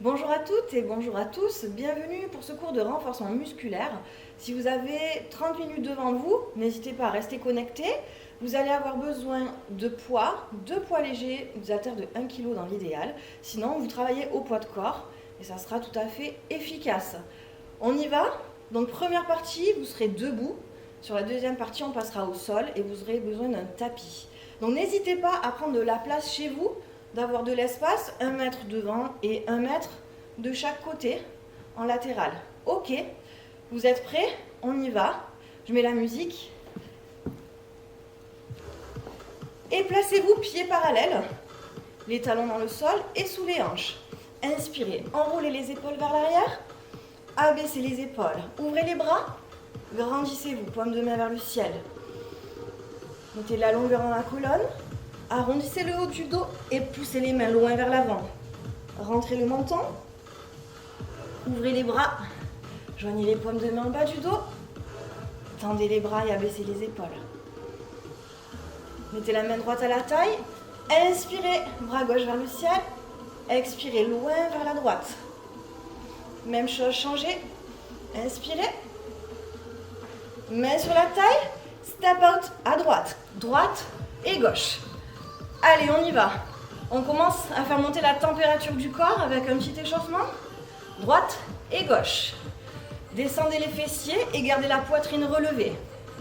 Bonjour à toutes et bonjour à tous, bienvenue pour ce cours de renforcement musculaire. Si vous avez 30 minutes devant vous, n'hésitez pas à rester connecté. Vous allez avoir besoin de deux poids légers, des haltères de 1 kg dans l'idéal. Sinon, vous travaillez au poids de corps et ça sera tout à fait efficace. On y va. Donc première partie, vous serez debout. Sur la deuxième partie, on passera au sol et vous aurez besoin d'un tapis. Donc n'hésitez pas à prendre de la place chez vous, d'avoir de l'espace, 1 mètre devant et 1 mètre de chaque côté en latéral. Ok, vous êtes prêts? On y va. Je mets la musique. Et placez-vous pieds parallèles, les talons dans le sol et sous les hanches. Inspirez, enroulez les épaules vers l'arrière, abaissez les épaules, ouvrez les bras, grandissez-vous, paume de main vers le ciel. Mettez la longueur dans la colonne, arrondissez le haut du dos et poussez les mains loin vers l'avant. Rentrez le menton, ouvrez les bras, joignez les paumes de main en bas du dos, tendez les bras et abaissez les épaules. Mettez la main droite à la taille, inspirez, bras gauche vers le ciel, expirez loin vers la droite. Même chose, changez, inspirez, main sur la taille, step out à droite, droite et gauche. Allez, on y va. On commence à faire monter la température du corps avec un petit échauffement. Droite et gauche. Descendez les fessiers et gardez la poitrine relevée.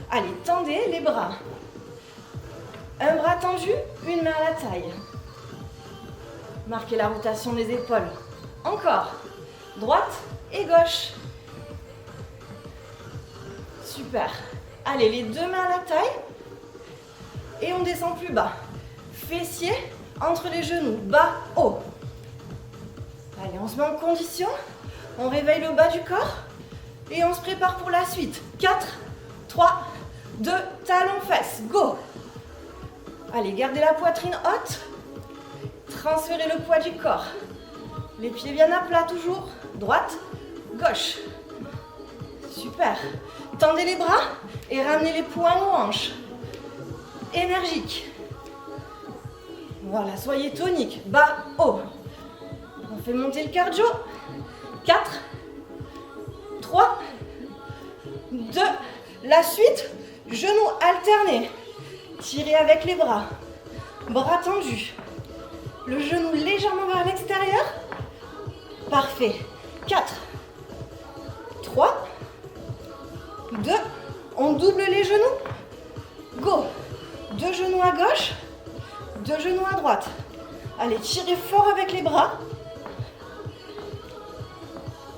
Allez, tendez les bras. Un bras tendu, une main à la taille. Marquez la rotation des épaules. Encore. Droite et gauche. Super. Allez, les deux mains à la taille. Et on descend plus bas. Fessiers entre les genoux, bas, haut. Allez, on se met en condition. On réveille le bas du corps. Et on se prépare pour la suite. 4, 3, 2, talons, fesses. Go! Allez, gardez la poitrine haute. Transférez le poids du corps. Les pieds bien à plat toujours. Droite, gauche. Super. Tendez les bras et ramenez les poings aux hanches. Énergique. Voilà, soyez tonique. Bas, haut. On fait monter le cardio. 4, 3, 2. La suite, genoux alternés. Tirez avec les bras. Bras tendus. Le genou légèrement vers l'extérieur. Parfait. 4, 3, 2. On double les genoux. Go. 2 genoux à gauche. 2 genoux à droite. Allez, tirez fort avec les bras.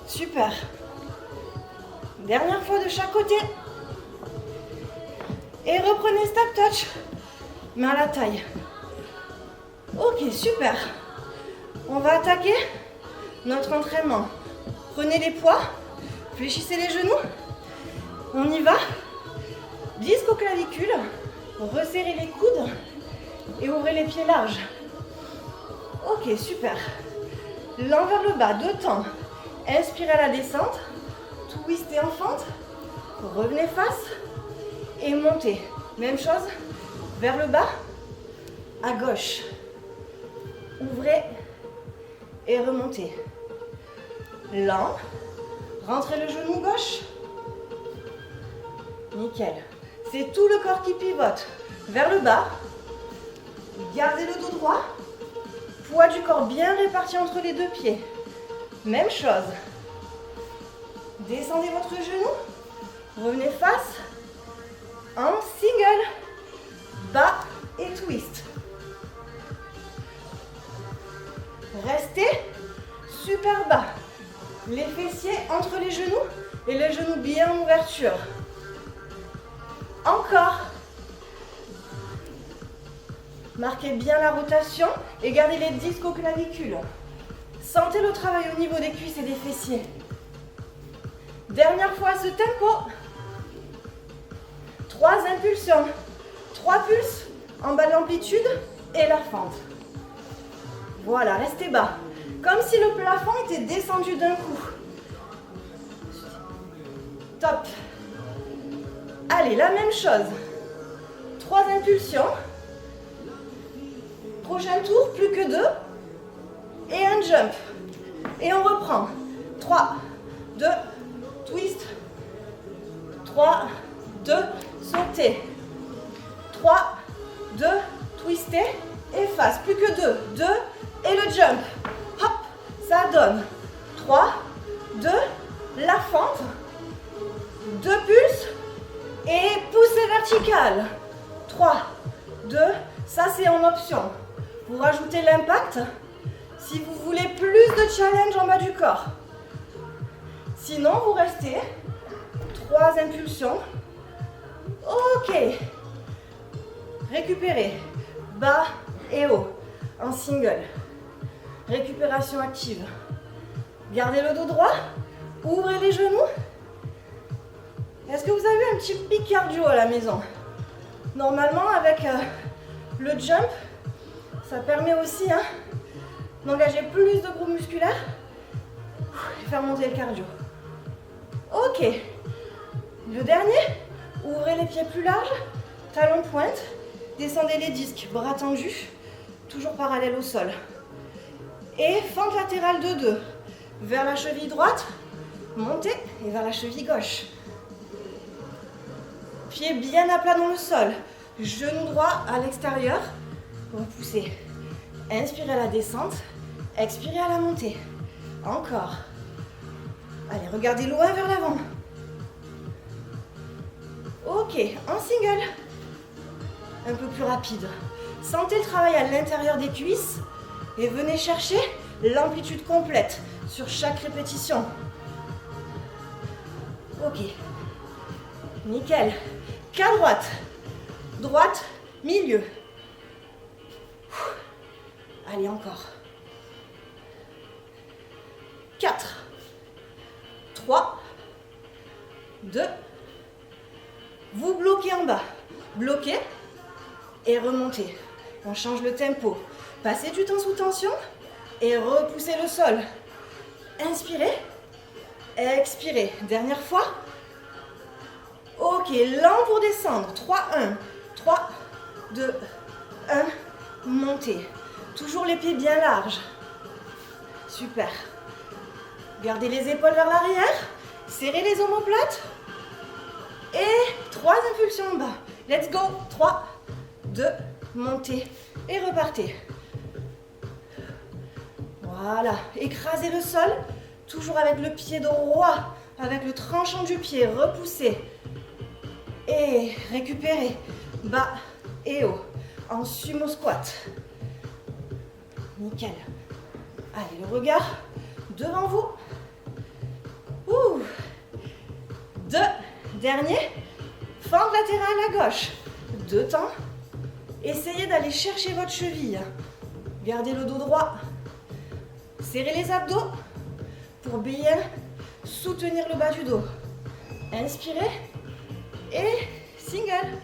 Super. Dernière fois de chaque côté. Et reprenez step touch. Main à la taille. Ok, super. On va attaquer notre entraînement. Prenez les poids. Fléchissez les genoux. On y va. Disque aux clavicules. Resserrez les coudes. Et ouvrez les pieds larges. Ok, super. L'en vers le bas, 2 temps. Inspirez à la descente. Twist et en fente. Revenez face. Et montez. Même chose. Vers le bas. À gauche. Ouvrez. Et remontez. Lent. Rentrez le genou gauche. Nickel. C'est tout le corps qui pivote. Vers le bas. Gardez le dos droit. Poids du corps bien réparti entre les deux pieds. Même chose. Descendez votre genou. Revenez face. En single. Bas et twist. Restez super bas. Les fessiers entre les genoux et les genoux bien en ouverture. Encore. Marquez bien la rotation et gardez les disques aux clavicules. Sentez le travail au niveau des cuisses et des fessiers. Dernière fois ce tempo. 3 impulsions. 3 pulses en bas de l'amplitude et la fente. Voilà, restez bas. Comme si le plafond était descendu d'un coup. Top. Allez, la même chose. 3 impulsions. Prochain tour, plus que 2. Et un jump. Et on reprend. 3, 2, twist. 3, 2, sauter. 3, 2, twister, efface. Plus que 2. 2 et le jump. Hop, ça donne. 3, 2, la fente. 2 pulses et poussée verticale. 3, 2, ça c'est en option. Vous rajoutez l'impact si vous voulez plus de challenge en bas du corps. Sinon, vous restez. 3 impulsions. Ok. Récupérez. Bas et haut. En single. Récupération active. Gardez le dos droit. Ouvrez les genoux. Est-ce que vous avez un petit pic cardio à la maison? Normalement, avec le jump, ça permet aussi d'engager plus de groupes musculaires et faire monter le cardio. Ok. Le dernier, ouvrez les pieds plus larges, talons pointe, descendez les disques, bras tendus, toujours parallèle au sol. Et fente latérale de 2, vers la cheville droite, montez et vers la cheville gauche. Pieds bien à plat dans le sol, genou droit à l'extérieur, repoussez. Inspirez à la descente, expirez à la montée. Encore. Allez, regardez loin vers l'avant. Ok, en single. Un peu plus rapide. Sentez le travail à l'intérieur des cuisses et venez chercher l'amplitude complète sur chaque répétition. Ok. Nickel. Qu'à droite. Droite, milieu. Allez, encore. 4, 3, 2, vous bloquez en bas. Bloquez et remontez. On change le tempo. Passez du temps sous tension et repoussez le sol. Inspirez, expirez. Dernière fois. Ok, lent pour descendre. 3, 1, 3, 2, 1, montez. Toujours les pieds bien larges. Super. Gardez les épaules vers l'arrière. Serrez les omoplates. Et 3 impulsions en bas. Let's go. 3, 2, montez et repartez. Voilà. Écrasez le sol. Toujours avec le pied droit. Avec le tranchant du pied. Repoussez. Et récupérez. Bas et haut. En sumo squat. Nickel. Allez, le regard devant vous. Ouh. 2. Dernier. Fente latérale à gauche. 2 temps. Essayez d'aller chercher votre cheville. Gardez le dos droit. Serrez les abdos pour bien soutenir le bas du dos. Inspirez. Et single.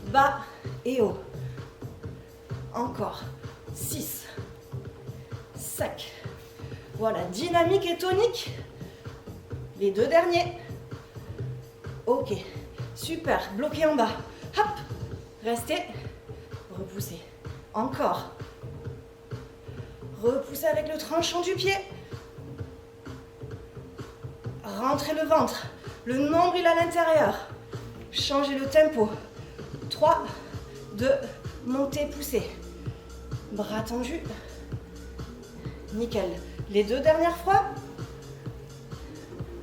Bas et haut. Encore. 6. 5. Voilà, dynamique et tonique. Les 2 derniers. Ok, super. Bloquez en bas. Hop. Restez. Repoussez. Encore. Repoussez avec le tranchant du pied. Rentrez le ventre. Le nombril à l'intérieur. Changez le tempo. 3, 2, montez, poussez. Bras tendus. Nickel. Les 2 dernières fois.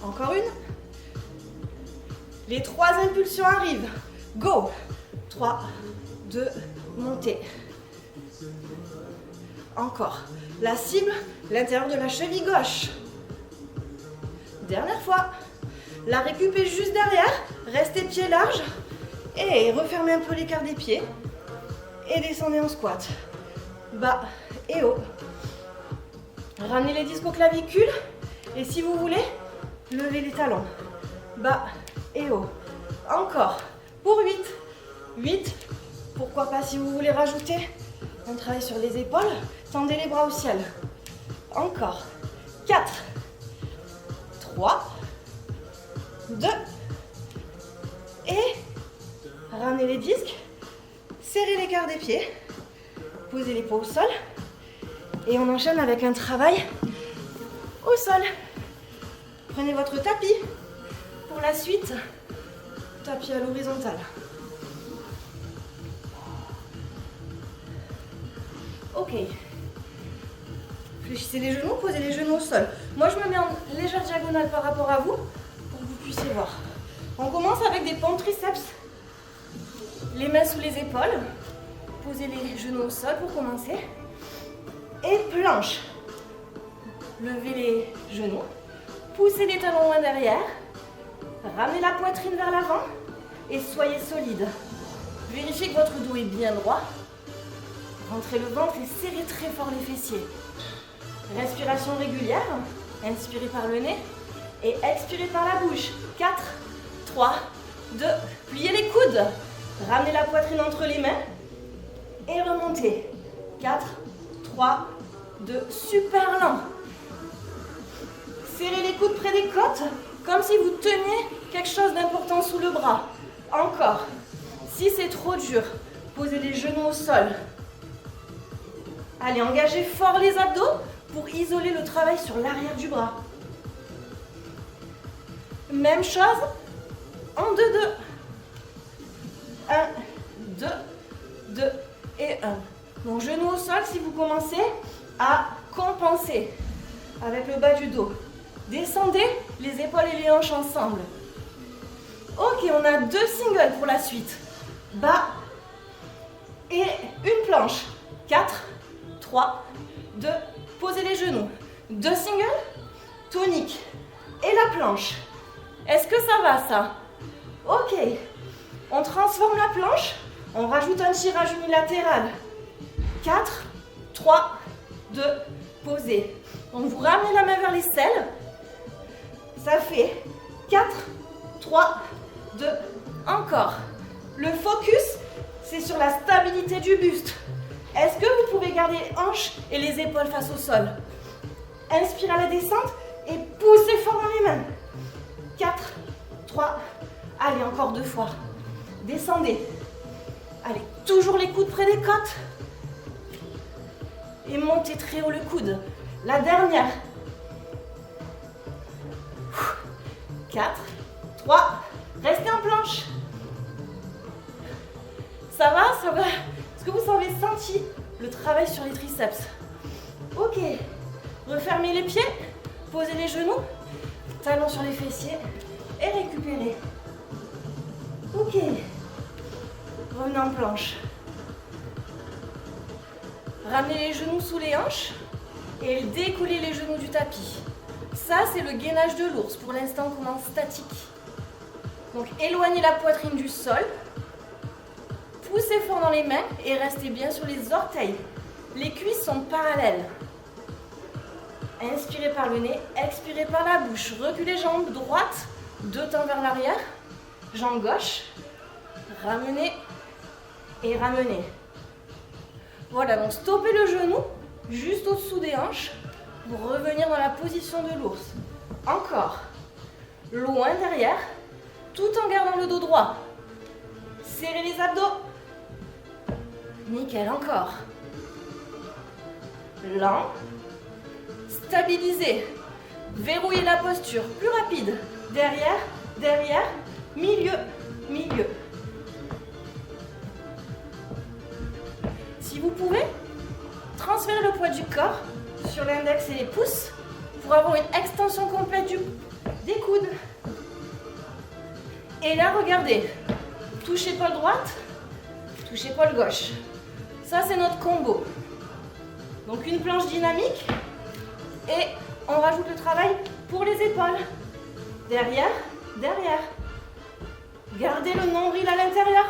Encore une. Les 3 impulsions arrivent. Go. 3, 2, montez. Encore. La cible, l'intérieur de la cheville gauche. Dernière fois. La récup est juste derrière. Restez pieds larges. Et refermez un peu l'écart des pieds. Et descendez en squat. Bas et haut. Ramenez les disques aux clavicules. Et si vous voulez, levez les talons. Bas et haut. Encore. Pour 8. 8. Pourquoi pas si vous voulez rajouter un travail sur les épaules. Tendez les bras au ciel. Encore. 4. 3. 2. Et ramenez les disques. Serrez l'écart des pieds. Posez les poids au sol. Et on enchaîne avec un travail au sol. Prenez votre tapis. Pour la suite, tapis à l'horizontale. Ok. Fléchissez les genoux, posez les genoux au sol. Moi, je me mets en légère diagonale par rapport à vous pour que vous puissiez voir. On commence avec des pompes triceps. Les mains sous les épaules. Posez les genoux au sol pour commencer. Et planche. Levez les genoux. Poussez les talons loin derrière. Ramenez la poitrine vers l'avant. Et soyez solide. Vérifiez que votre dos est bien droit. Rentrez le ventre et serrez très fort les fessiers. Respiration régulière. Inspirez par le nez et expirez par la bouche. 4, 3, 2. Pliez les coudes. Ramenez la poitrine entre les mains et remontez. 4, 3, 2. Super lent. Serrez les coudes près des côtes comme si vous teniez quelque chose d'important sous le bras. Encore. Si c'est trop dur, posez les genoux au sol. Allez, engagez fort les abdos pour isoler le travail sur l'arrière du bras. Même chose, en 2, 2. 1, 2, 2 et 1. Donc, genoux au sol si vous commencez à compenser avec le bas du dos. Descendez les épaules et les hanches ensemble. Ok, on a 2 singles pour la suite. Bas et une planche. 4, 3, 2, posez les genoux. 2 singles, tonique et la planche. Est-ce que ça va ça? Ok, on transforme la planche, on rajoute un tirage unilatéral. 4, 3, 2, posez. Donc vous ramenez la main vers l'aisselle. Ça fait 4, 3, 2, encore. Le focus, c'est sur la stabilité du buste. Est-ce que vous pouvez garder les hanches et les épaules face au sol? Inspirez à la descente et poussez fort dans les mains. 4, 3, allez, encore 2 fois. Descendez. Allez, toujours les coudes près des côtes. Et montez très haut le coude. La dernière. 4, 3, restez en planche. Ça va? Ça va? Est-ce que vous avez senti le travail sur les triceps? Ok. Refermez les pieds, posez les genoux, talons sur les fessiers et récupérez. Ok. Revenez en planche. Ramenez les genoux sous les hanches et décollez les genoux du tapis. Ça, c'est le gainage de l'ours. Pour l'instant, on commence statique. Donc, éloignez la poitrine du sol. Poussez fort dans les mains et restez bien sur les orteils. Les cuisses sont parallèles. Inspirez par le nez, expirez par la bouche. Reculez jambe droite, 2 temps vers l'arrière. Jambe gauche. Ramenez et ramenez. Voilà, donc stoppez le genou juste au-dessous des hanches pour revenir dans la position de l'ours. Encore. Loin derrière, tout en gardant le dos droit. Serrez les abdos. Nickel, encore. Lent. Stabilisez. Verrouillez la posture. Plus rapide. Derrière, derrière, milieu, milieu. Si vous pouvez, transférez le poids du corps sur l'index et les pouces pour avoir une extension complète des coudes. Et là, regardez. Touche épaule droite, touche épaule gauche. Ça, c'est notre combo. Donc, une planche dynamique. Et on rajoute le travail pour les épaules. Derrière, derrière. Gardez le nombril à l'intérieur.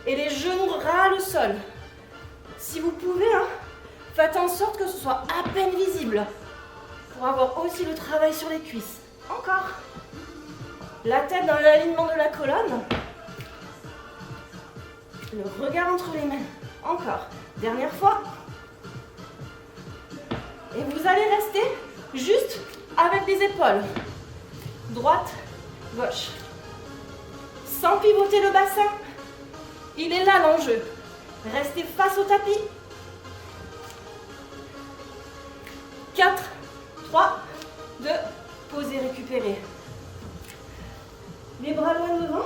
Et les genoux ras au sol. Si vous pouvez, faites en sorte que ce soit à peine visible. Pour avoir aussi le travail sur les cuisses. Encore. La tête dans l'alignement de la colonne. Le regard entre les mains. Encore. Dernière fois. Et vous allez rester juste avec les épaules. Droite, gauche. Sans pivoter le bassin. Il est là l'enjeu. Restez face au tapis. 4, 3, 2, posez, récupérez. Les bras loin devant.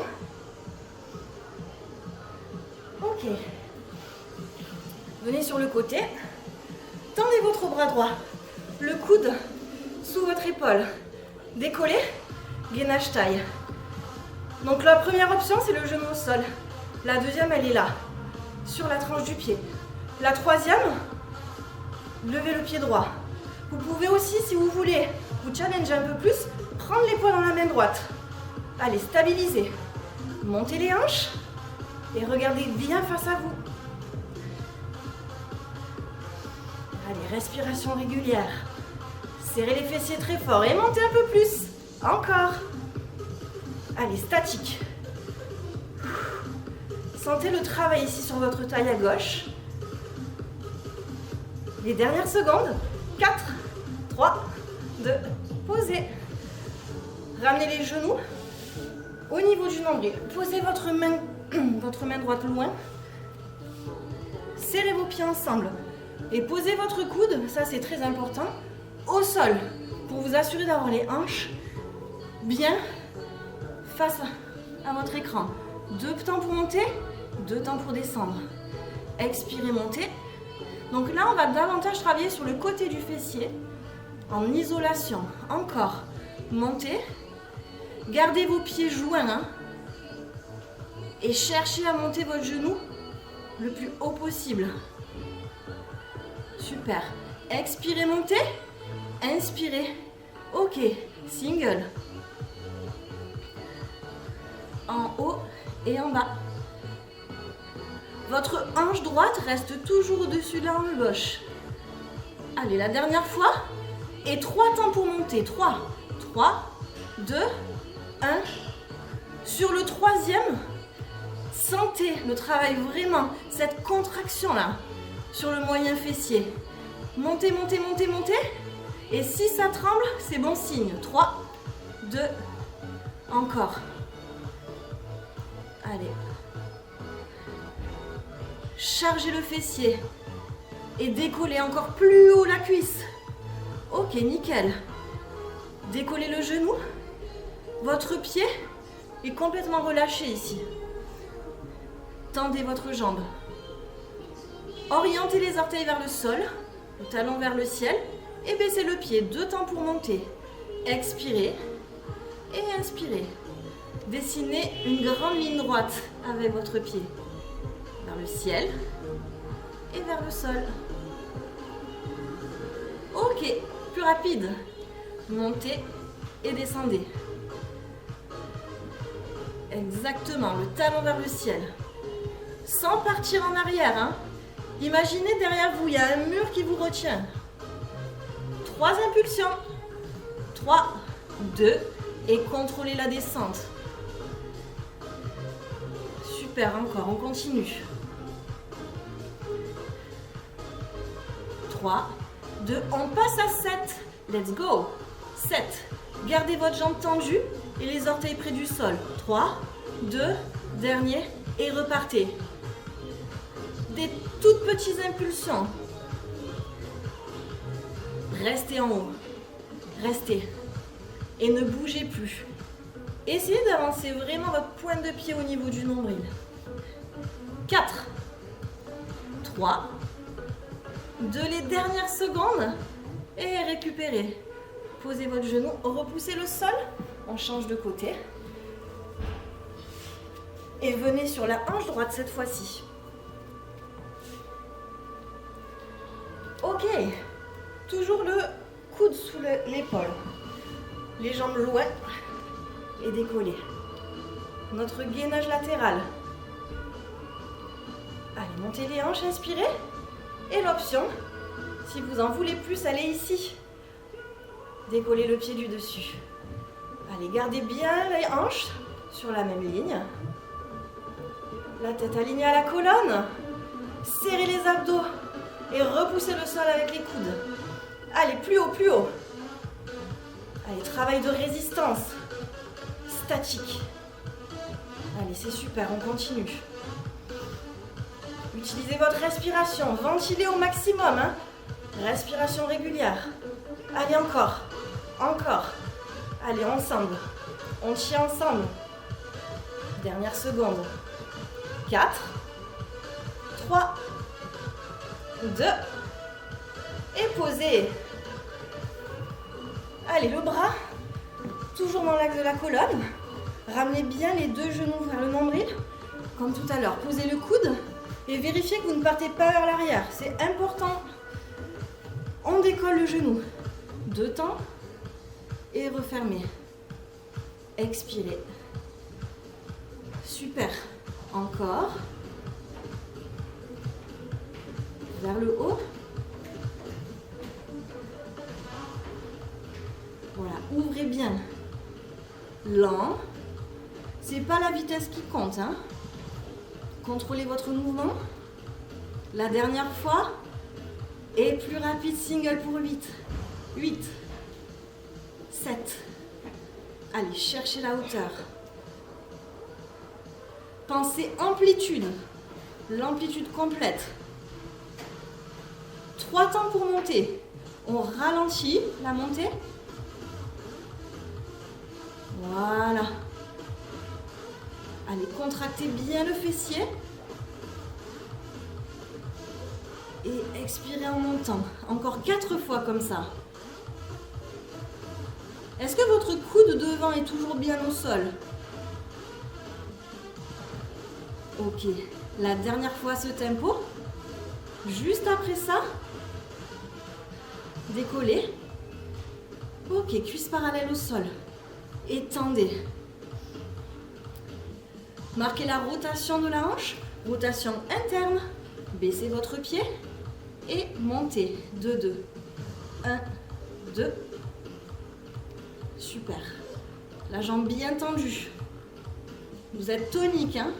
Ok. Venez sur le côté. Tendez votre bras droit. Le coude sous votre épaule. Décollez. Gainage taille. Donc la première option, c'est le genou au sol. La deuxième, elle est là, sur la tranche du pied. La troisième, levez le pied droit. Vous pouvez aussi, si vous voulez, vous challenger un peu plus, prendre les poings dans la main droite. Allez, stabilisez. Montez les hanches et regardez bien face à vous. Allez, respiration régulière. Serrez les fessiers très fort et montez un peu plus. Encore. Allez, statique. Sentez le travail ici sur votre taille à gauche. Les dernières secondes. 4, 3, 2, posez. Ramenez les genoux au niveau du nombril. Posez votre main droite loin. Serrez vos pieds ensemble. Et posez votre coude, ça c'est très important, au sol. Pour vous assurer d'avoir les hanches bien face à votre écran. 2 temps pour monter, 2 temps pour descendre. Expirez, montez. Donc là, on va davantage travailler sur le côté du fessier, en isolation. Encore. Montez. Gardez vos pieds joints. Hein, et cherchez à monter votre genou le plus haut possible. Super. Expirez, montez. Inspirez. Ok. Single. En haut et en bas. Votre hanche droite reste toujours au-dessus de la hanche gauche. Allez, la dernière fois. Et 3 temps pour monter. 3, 2, 1. Sur le troisième, sentez le travail vraiment, cette contraction-là, sur le moyen fessier. Montez, montez, montez, montez. Et si ça tremble, c'est bon signe. 3, 2, encore. Allez. Chargez le fessier et décollez encore plus haut la cuisse. Ok, nickel. Décollez le genou. Votre pied est complètement relâché ici. Tendez votre jambe. Orientez les orteils vers le sol, le talon vers le ciel et baissez le pied. 2 temps pour monter. Expirez et inspirez. Dessinez une grande ligne droite avec votre pied. Vers le ciel et vers le sol. Ok, plus rapide. Montez et descendez. Exactement, le talon vers le ciel. Sans partir en arrière. Hein. Imaginez derrière vous, il y a un mur qui vous retient. 3 impulsions. 3, 2 et contrôlez la descente. Super, encore, on continue. 3, 2, on passe à 7. Let's go. 7. Gardez votre jambe tendue et les orteils près du sol. 3, 2, dernier et repartez. Des toutes petites impulsions. Restez en haut. Restez. Et ne bougez plus. Essayez d'avancer vraiment votre pointe de pied au niveau du nombril. 4, 3, 2, les dernières secondes et récupérez. Posez votre genou, repoussez le sol, on change de côté. Et venez sur la hanche droite cette fois-ci. Ok, toujours le coude sous l'épaule. Les jambes loin et décollez. Notre gainage latéral. Allez, montez les hanches, inspirez. Et l'option, si vous en voulez plus, allez ici. Décollez le pied du dessus. Allez, gardez bien les hanches sur la même ligne. La tête alignée à la colonne. Serrez les abdos et repoussez le sol avec les coudes. Allez, plus haut, plus haut. Allez, travail de résistance. Statique. Allez, c'est super, on continue. Utilisez votre respiration, ventilez au maximum. Hein. Respiration régulière. Allez, encore. Encore. Allez, ensemble. On tient ensemble. Dernière seconde. 4, 3, 2, et posez. Allez, le bras, toujours dans l'axe de la colonne. Ramenez bien les deux genoux vers le nombril, comme tout à l'heure. Posez le coude et vérifiez que vous ne partez pas vers l'arrière. C'est important. On décolle le genou. 2 temps et refermez. Expirez. Super. Encore. Vers le haut. Voilà, ouvrez bien. Lent. C'est pas la vitesse qui compte, hein. Contrôlez votre mouvement. La dernière fois. Et plus rapide, single pour 8. 8. 7. Allez, cherchez la hauteur. Pensez amplitude. L'amplitude complète. 3 temps pour monter. On ralentit la montée. Voilà. Allez, contractez bien le fessier. Et expirez en montant. Encore 4 fois comme ça. Est-ce que votre coude devant est toujours bien au sol? Ok. La dernière fois ce tempo. Juste après ça, décollez. Ok, cuisse parallèle au sol. Étendez. Marquez la rotation de la hanche. Rotation interne. Baissez votre pied. Et montez. 2, 2. 1, 2. Super. La jambe bien tendue. Vous êtes tonique, hein?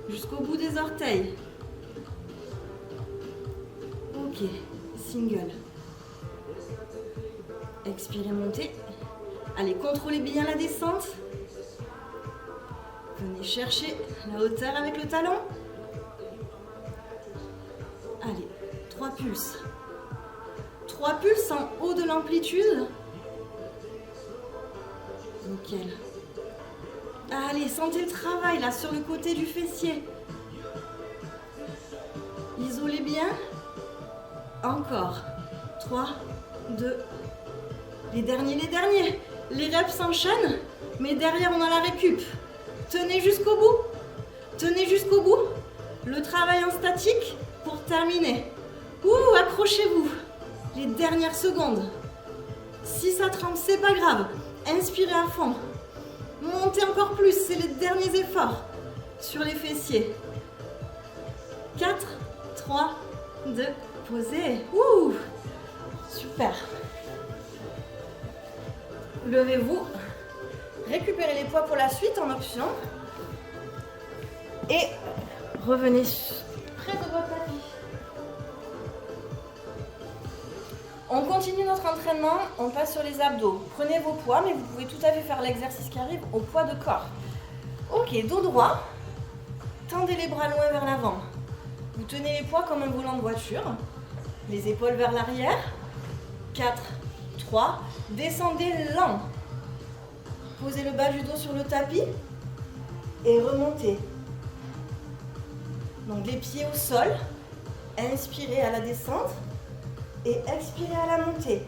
Jusqu'au bout des orteils. Ok. Single. Expirez, montez. Allez, contrôlez bien la descente. Venez chercher la hauteur avec le talon. Allez, 3 pulses. 3 pulses en haut de l'amplitude. Nickel. Allez, sentez le travail là sur le côté du fessier. Isolez bien. Encore. 3, 2. Les derniers, les derniers. Les reps s'enchaînent, mais derrière on a la récup. Tenez jusqu'au bout. Tenez jusqu'au bout. Le travail en statique pour terminer. Ouh, accrochez-vous. Les dernières secondes. Si ça trempe, c'est pas grave. Inspirez à fond. Montez encore plus, c'est les derniers efforts sur les fessiers. 4, 3, 2, posez. Ouh, super. Levez-vous. Récupérez les poids pour la suite en option. Et revenez près de votre tapis. On continue notre entraînement, on passe sur les abdos. Prenez vos poids, mais vous pouvez tout à fait faire l'exercice qui arrive au poids de corps. Ok, dos droit. Tendez les bras loin vers l'avant. Vous tenez les poids comme un volant de voiture. Les épaules vers l'arrière. 4, 3, descendez lent. Posez le bas du dos sur le tapis et remontez. Donc les pieds au sol. Inspirez à la descente. Et expirez à la montée,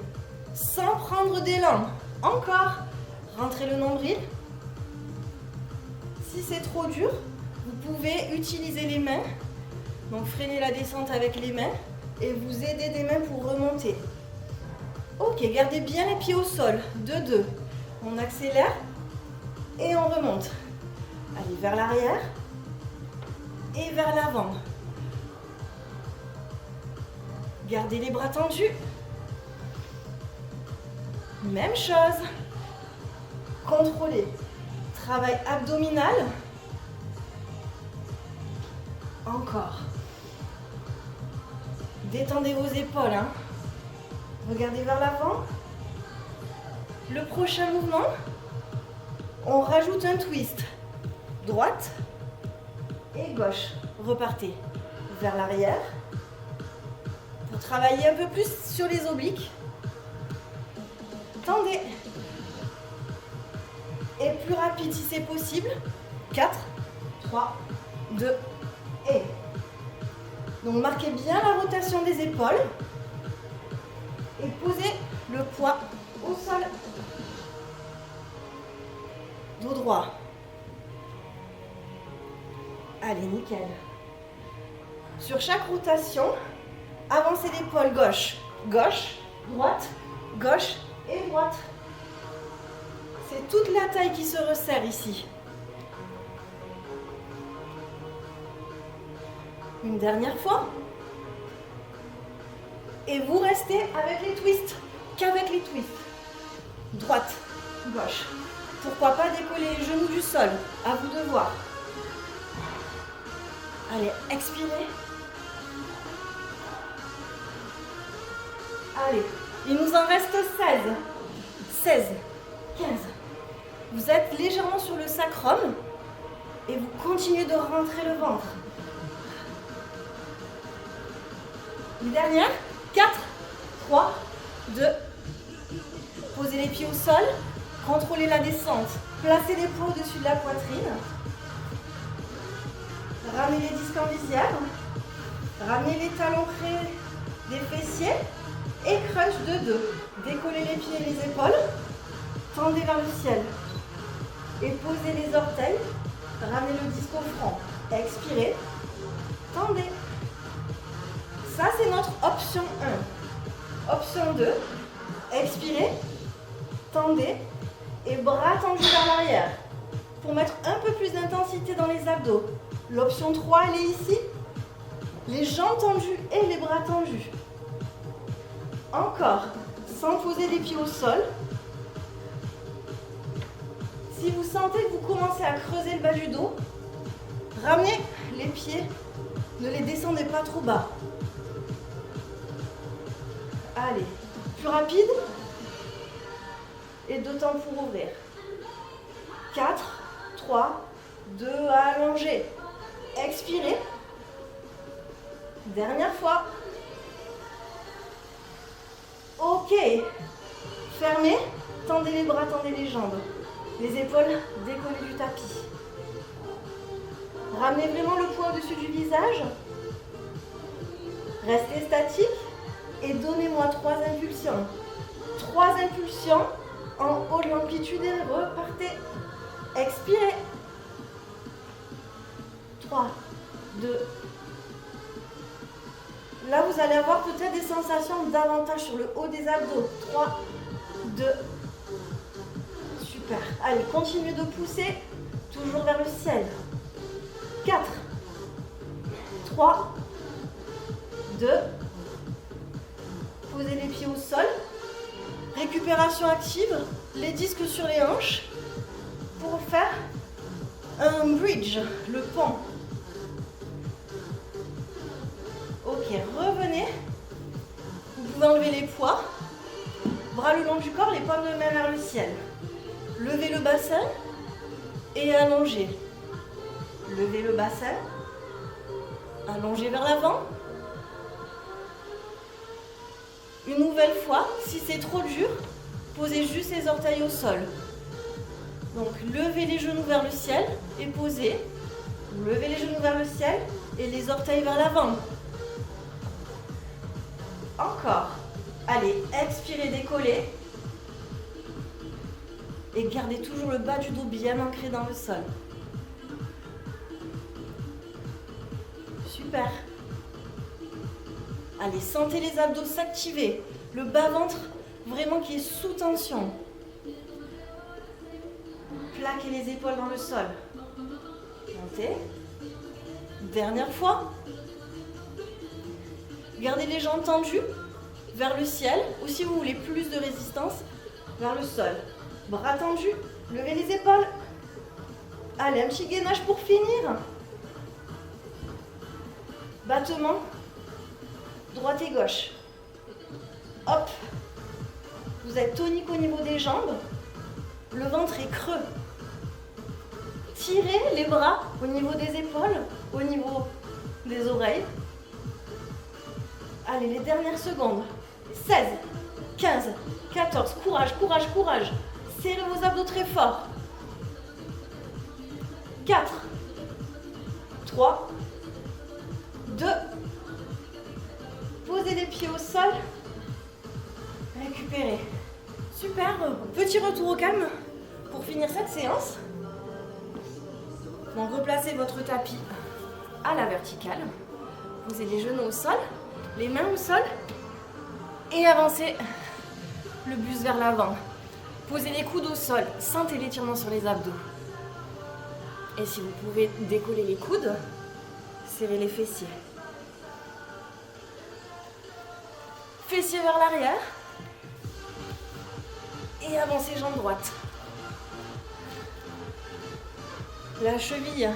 sans prendre d'élan. Encore, rentrez le nombril. Si c'est trop dur, vous pouvez utiliser les mains. Donc freinez la descente avec les mains et vous aidez des mains pour remonter. Ok, gardez bien les pieds au sol. 2, 2. On accélère et on remonte. Allez, vers l'arrière et vers l'avant. Gardez les bras tendus. Même chose. Contrôlez. Travail abdominal. Encore. Détendez vos épaules. Hein. Regardez vers l'avant. Le prochain mouvement, on rajoute un twist. Droite et gauche. Repartez vers l'arrière. Pour travailler un peu plus sur les obliques. Tendez Tendez. Et plus rapide si c'est possible. 4, 3, 2 et... Donc marquez bien la rotation des épaules. Et posez le poids au sol. Dos droit. Allez, nickel. Sur chaque rotation, avancez l'épaule gauche, gauche, droite, gauche et droite. C'est toute la taille qui se resserre ici. Une dernière fois. Et vous restez avec les twists, qu'avec les twists. Droite, gauche. Pourquoi pas décoller les genoux du sol? À vous de voir. Allez, expirez. Allez, il nous en reste 16. 16, 15. Vous êtes légèrement sur le sacrum et vous continuez de rentrer le ventre. Une dernière. 4, 3, 2. Posez les pieds au sol. Contrôlez la descente. Placez les poids au-dessus de la poitrine. Ramenez les disques en visière. Ramenez les talons près des fessiers. Et crunch de 2. Décollez les pieds et les épaules. Tendez vers le ciel. Et posez les orteils. Ramenez le disque au front. Expirez. Tendez. Ça, c'est notre option 1. Option 2. Expirez. Tendez. Et bras tendus vers l'arrière. Pour mettre un peu plus d'intensité dans les abdos. L'option 3, elle est ici. Les jambes tendues et les bras tendus. Encore. Sans poser les pieds au sol. Si vous sentez que vous commencez à creuser le bas du dos, ramenez les pieds. Ne les descendez pas trop bas. Allez. Plus rapide. Et 2 temps pour ouvrir. 4, 3, 2, allongez. Expirez. Dernière fois. Ok. Fermez. Tendez les bras, tendez les jambes. Les épaules décollées du tapis. Ramenez vraiment le poids au-dessus du visage. Restez statique. Et donnez-moi 3 impulsions. 3 impulsions. En haut de l'amplitude et repartez. Expirez. 3, 2. Là, vous allez avoir peut-être des sensations davantage sur le haut des abdos. 3, 2. Super. Allez, continuez de pousser. Toujours vers le ciel. 4, 3, 2. Posez les pieds au sol. Récupération active, les disques sur les hanches pour faire un bridge, le pont. Ok, revenez. Vous pouvez enlever les poids. Bras le long du corps, les paumes de main vers le ciel. Levez le bassin et allongez. Levez le bassin. Allongez vers l'avant. Une nouvelle fois, si c'est trop dur, posez juste les orteils au sol. Donc, levez les genoux vers le ciel et posez. Levez les genoux vers le ciel et les orteils vers l'avant. Encore. Allez, expirez, décollez. Et gardez toujours le bas du dos bien ancré dans le sol. Super. Allez, sentez les abdos s'activer. Le bas-ventre vraiment qui est sous tension. Plaquez les épaules dans le sol. Montez. Dernière fois. Gardez les jambes tendues vers le ciel. Ou si vous voulez plus de résistance, vers le sol. Bras tendus. Levez les épaules. Allez, un petit gainage pour finir. Battement. Droite et gauche. Hop. Vous êtes tonique au niveau des jambes. Le ventre est creux. Tirez les bras au niveau des épaules, au niveau des oreilles. Allez, les dernières secondes. 16, 15, 14, courage, courage, courage. Serrez vos abdos très fort. 4, 3, 2, posez les pieds au sol, récupérez. Super, petit retour au calme pour finir cette séance. Donc replacez votre tapis à la verticale, posez les genoux au sol, les mains au sol et avancez le buste vers l'avant. Posez les coudes au sol, sentez l'étirement sur les abdos. Et si vous pouvez décoller les coudes, serrez les fessiers. Fessiers vers l'arrière. Et avancez jambe droite. La cheville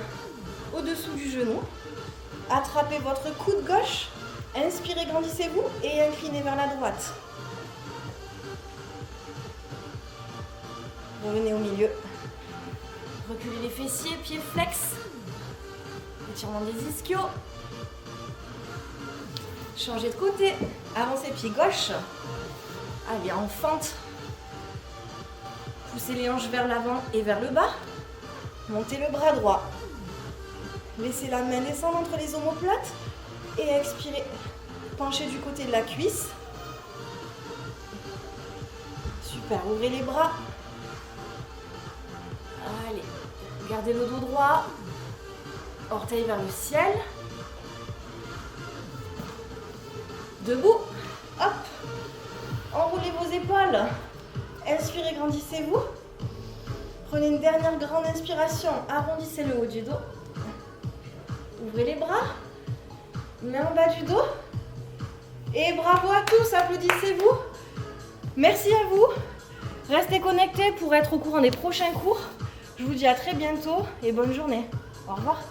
au-dessous du genou. Attrapez votre coude gauche. Inspirez, grandissez-vous et inclinez vers la droite. Revenez au milieu. Reculez les fessiers, pieds flex. Étirement des ischios. Changez de côté. Avancez pied gauche. Allez, en fente. Poussez les hanches vers l'avant et vers le bas. Montez le bras droit. Laissez la main descendre entre les omoplates. Et expirez. Penchez du côté de la cuisse. Super, ouvrez les bras. Allez, gardez le dos droit. Orteils vers le ciel. Debout. Hop. Enroulez vos épaules. Inspirez, grandissez-vous. Prenez une dernière grande inspiration. Arrondissez le haut du dos. Ouvrez les bras. Main en bas du dos. Et bravo à tous, applaudissez-vous. Merci à vous. Restez connectés pour être au courant des prochains cours. Je vous dis à très bientôt et bonne journée. Au revoir.